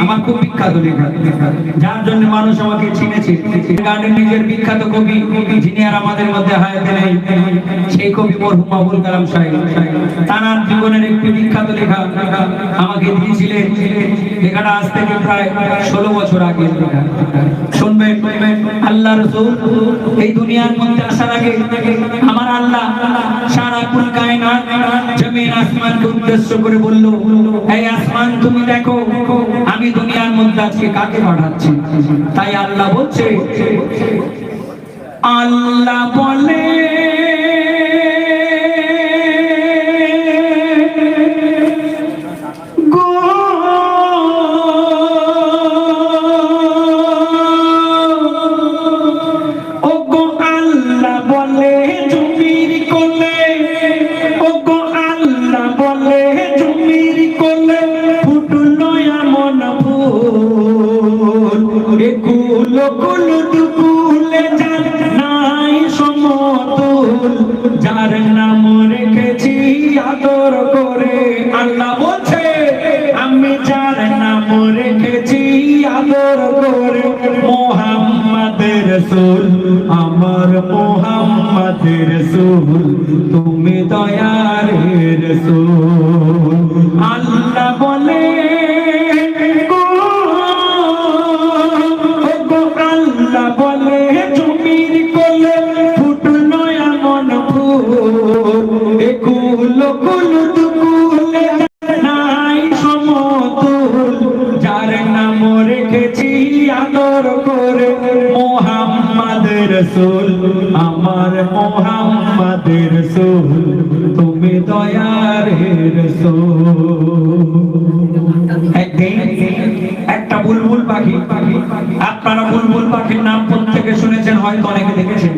আমার খুব বিখ্যাত লেখা, যার জন্য মানুষ আমাকে চিনেছে। গার্ডেন নিজের বিখ্যাত কবি, যিনি আর আমাদের মধ্যে হায়াতে নেই, সেই কবি মরহুম আবুল কালাম সাহেব। তার জীবনের একটি বিখ্যাত লেখা আমাকে দিয়েছিলেন। লেখাটা আজ থেকে প্রায় 16 বছর আগে লেখা। শুনবেন, আল্লাহ রাসূল এই দুনিয়ার মধ্যে আসার আগে আমার আল্লাহ সারা কুল কায়নাত জমিন আসমানকে উদ্দেশ্য করে বলল, এই আসমান তুমি দেখো আমি দুনিয়ার মধ্যে আজকে কাকে পাঠাচ্ছি। তাই আল্লাহ বলছে, আল্লাহ বলে যার নাম রেখেছি আদর করে। আল্লাহ বলছে আমি যার নাম রেখেছি আদর করে, মুহাম্মদ রাসূল, আমার মুহাম্মদ রাসূল, তুমি দয়ার রাসূল। আল্লাহ বলে আল্লাহ বলে জমির কোলে ফুটলো এমন ফুল, কুল কুল দুকুলে নাই সমতুল, যার নাম রেখেছি আদর করে, মুহাম্মদ রাসূল, আমার মুহাম্মদ রাসূল, তুমি দয়ার রাসূল। একদিন একটা বুলবুল পাখি, আপনারা বুলবুল পাখির নাম প্রত্যেকে শুনেছেন, হয়তো অনেকে দেখেছেন।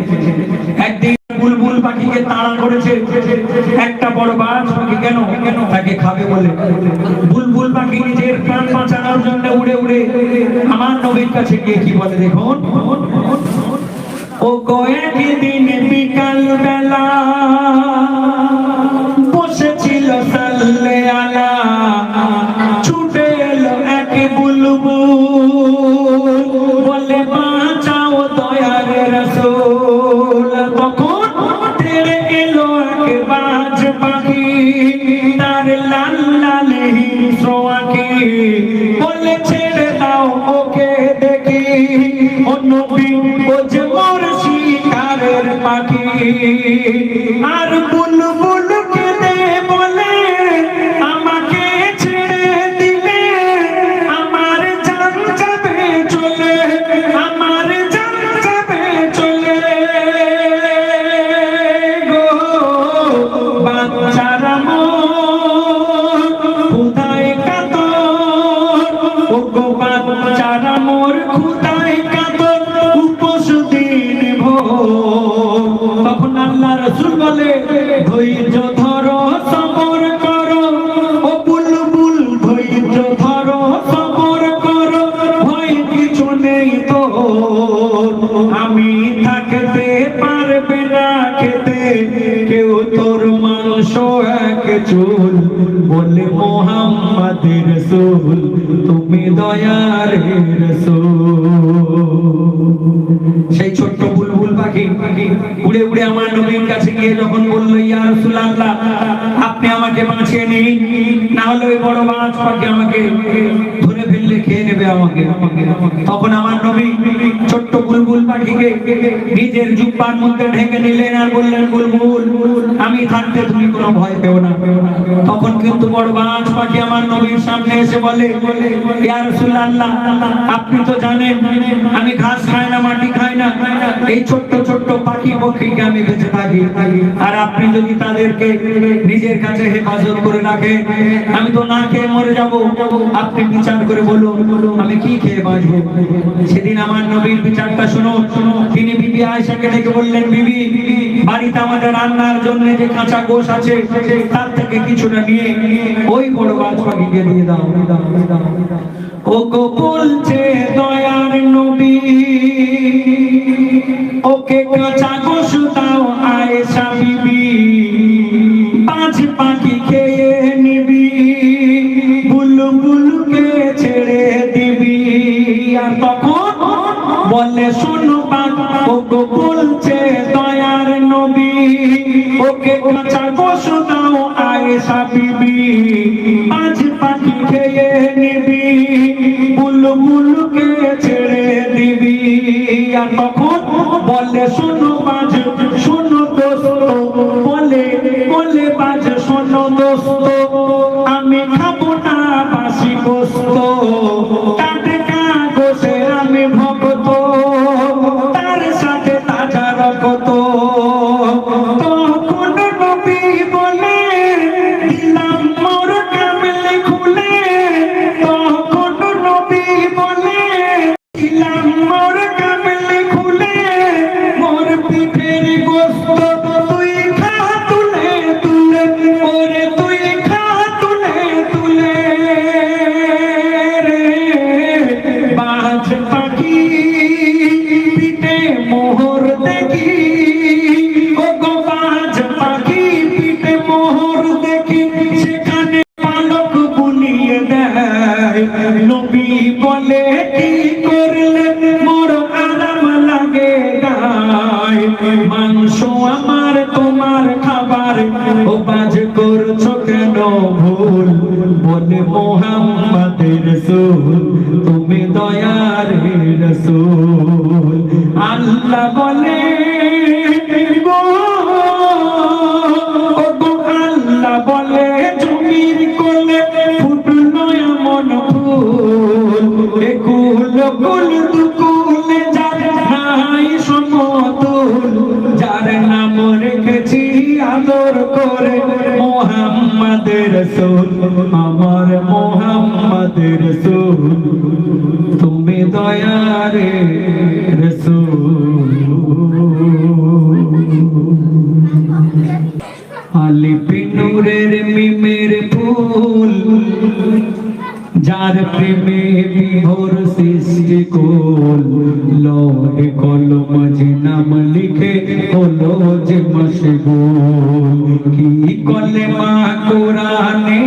একদিন বুলবুল পাখিকে তাড়া করেছে একটা বড় বাজ পাখি। কেন? তাকে খাবে বলে। বুলবুল পাখি নিজের প্রাণ বাঁচানোর জন্য উড়ে উড়ে আমার নবীর কাছে গিয়ে কি বলে দেখুন, ও গো একদিন বিকাল বেলা বসেছিল সাল্লে আলা, ছুটে এলো এক বুলবুল বলে বাঁচাও দয়ার রাসূল। তখন তেরে এলো এক বাজ পাখি, তার লাল লাল হিংস্র আঁখি, বলে ছেড়ে দাও ওকে দেখি, ও নবী ও যে মোর শিকারের পাখি। আর বুলবুল কেঁদে বলে আমাকে ছেড়ে দিলে আমার জান যাবে চলে, আমার জান যাবে চলে গো। বাচ্চারা মোর খুদায় কাতর, ও গো বাচ্চারা মোর খুদায় কাতর, উপোস দিন ভোর। তখন আল্লাহ রাসূল বলে ধৈর্য ধরো সবর করো, ও বুলবুল ধৈর্য ধরো সবর করো, ভয় কিছু নেই তো, আমি থাকতে পারবে না খেতে কেউ তোর মাংস এক চুল, বলে মুহাম্মদ রাসূল, তুমি দয়ার রাসূল। সেই ছোট্ট বুলবুল পাখি উড়ে উড়ে আমার নবীর কাছে গিয়ে যখন বলল, ইয়া রাসূলুল্লাহ আপনি আমাকে বাঁচিয়ে নিন, না হলে ওই বড় বাজ পাখি আমাকে ধরে ফেললে খেয়ে নেবে আমাকে। তখন আমার নবী ছোট্ট বুলবুল পাখিকে নিজের জুব্বার মধ্যে ঢেকে নিলেন আর বললেন, বুলবুল আমি থাকতে তুমি কোনো ভয় পেও না। তখন কিন্তু বড় বাজ পাখি আমার নবীর সামনে এসে বলে, ইয়া রাসূলুল্লাহ আপনি তো জানেন আমি ঘাস খাই না, মাটি খাই না, এই ছোট্ট ছোট্ট পাখি পক্ষীকে আমি বেঁচে থাকি, আর আপনি যদি তাদেরকে নিজের কাছে হেফাজত করে রাখেন আমি তো না খেয়ে মরে যাব। আপনি বিচার করে বলুন আমি কি খেয়ে বাঁচবো। সেদিন আমার নবীর বিচারটা শুনো। তিনি বিবি আয়েশাকে ডেকে বললেন, বিবি বাড়িতে আমাদের রান্নার জন্য যে কাঁচা গোশ আছে তার থেকে কিছুটা নিয়ে ওই বড় বাজ পাখিকে দিয়ে দাও। ও গো বলছে দয়ার নবী, ওকে কাঁচা গোশ দাও আয়েশা বিবি, বাজ পাখি খেয়ে নিবি, বুলবুলকে ছেড়ে আর তখন বলে শোনো ওগো বলছে দয়ার নবী, ওকে কাঁচা গোশত দাও আয়েশা বিবি, আজ পাখি খেয়ে নিবি, বুলবুলকে ছেড়ে দিবি। আর তখন বলে শোনো বাজ শোনো দোস্ত, বলে বলে বাজ শোনো দোস্ত, আমি খাবো না বাসি গোস্ত, টাটকা গোশে আমি ভক্ত, তার সাথে তাজা রক্ত। তখন নবী বলে দিলাম মোর কামলে খুলে, তখন নবী বলে দিলাম মোর কামলে খুলে, মোর পিঠের গোস্ত তুই খা তুলে তুলে, ওরে তুই খা তুলে তুলে। বাজ পাখি পিঠে মোহর দেখি, ওগো বাজ পাখি পিঠে মোহর দেখি, সেখানে পালক বুলিয়ে দেয়। নবী বলে কি করলে মোর আরাম লাগে গায়, মাংস আমার তোমার খাবার, ও বাজ করছো কেন ভুল, বলে মোহাম্মদের রাসূল তুমি দয়ার রাসূল। আল্লাহ বলে গো ওগো আল্লাহ বলে জমির কোলে ফুটলো এমন ফুল, এ কুল কুল দুকুলে যার নাই সমতুল, যার নাম রেখেছি আদর করে মোহাম্মদের রাসূল, আমার মোহাম্মদের রাসূল তুমি দয়ার রাসূল। আলিফ নূরের মিমের ফুল, যার প্রেমে বিভোর সৃষ্টি কোল, লৌহে কলম যে নাম লিখে হলো যে মশগুল। কি কলেমা কোরআনে,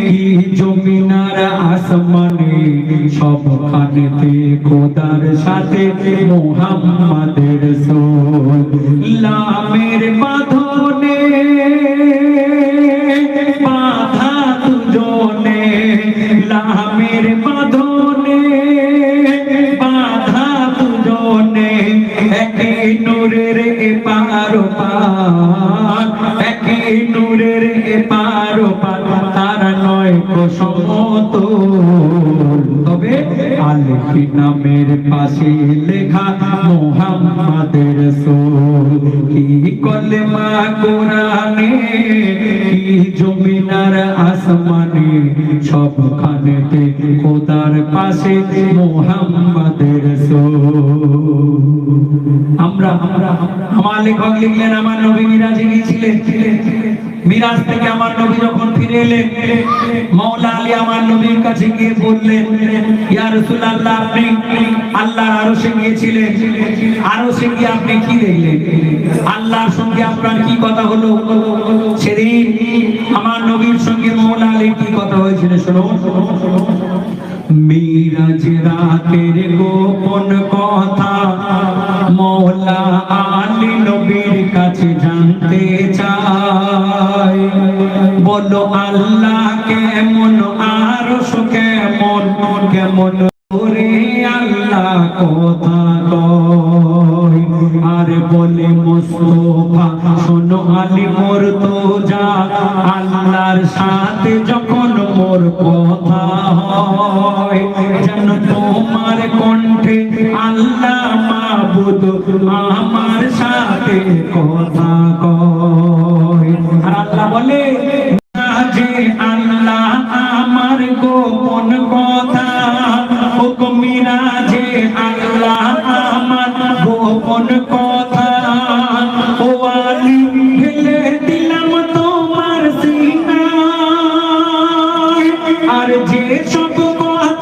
কি জমিনার আসমানে, সবখানেতে খোদার সাথে মুহাম্মাদের রাসূল। লামের বাঁধনে বাঁধা দুজনে, লামের বাঁধনে বাঁধা দুজনে, একই নূরের এপার ওপার, একই নূরের এপার ওপার, তারা নয় কো সমতুল। তবে আলিফ নামের পাশে লেখা মুহাম্মাদের রাসূল। কি কলেমা কোরআনে, কি জমিনার আসমানে, সবখানেতে খোদার পাশে মুহাম্মাদের রাসূল। আমরা আমার লেখক লিখলেন আমার নবী মিরাজে গিয়েছিলেন, মিরাজ থেকে আমার নবী যখন ফিরে এলেন, মাওলা আলী আমার নবীর কাছে গিয়ে বললেন, ইয়া রাসূলুল্লাহ আপনি আল্লাহর আরশে গিয়েছিলেন, আরশে গিয়ে আপনি কি দেখলেন, আল্লাহর সঙ্গে আপনার কি কথা হলো? সেদিন আমার নবীর সঙ্গে মাওলা আলীর কি কথা হয়েছিল শুনুন। মিরাজ রাতের গোপন কথা মাওলা আলী নবীর কাছে জানতে চায়, বলো আল্লাহ কেমন আরশ কেমন, কেমন করে আল্লাহ কথা কয়। আর বলে মুস্তাফা শোনো আলী মোর তো যা, আল্লাহর সাথে যখন মোর কথা হয়, যেন তোমার কণ্ঠে আল্লাহ মাবুদ আমার সাথে কথা কয়। আর আল্লাহ বলে যে আল্লাহ আমার গোপন কথা, মিরাজে আল্লাহ আমার গোপন কথা, ও আলী ঢেলে দিলাম তোমার সিনায়, আর যে সব কথা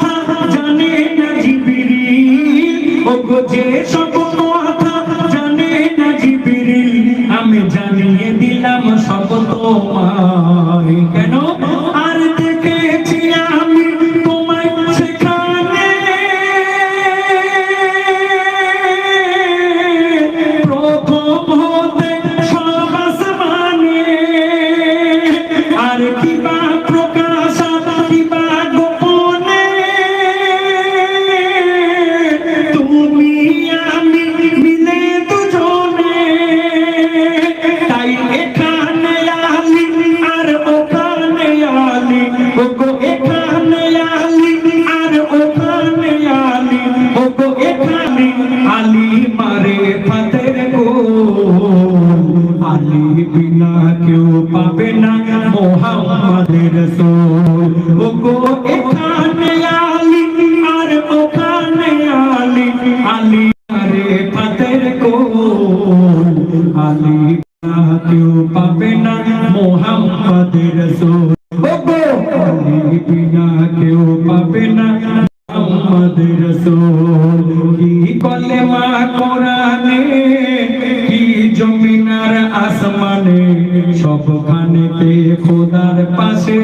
দেওয়া কোরআনে কি জমিনার আসমানে সবখানেতে খোদার পাশে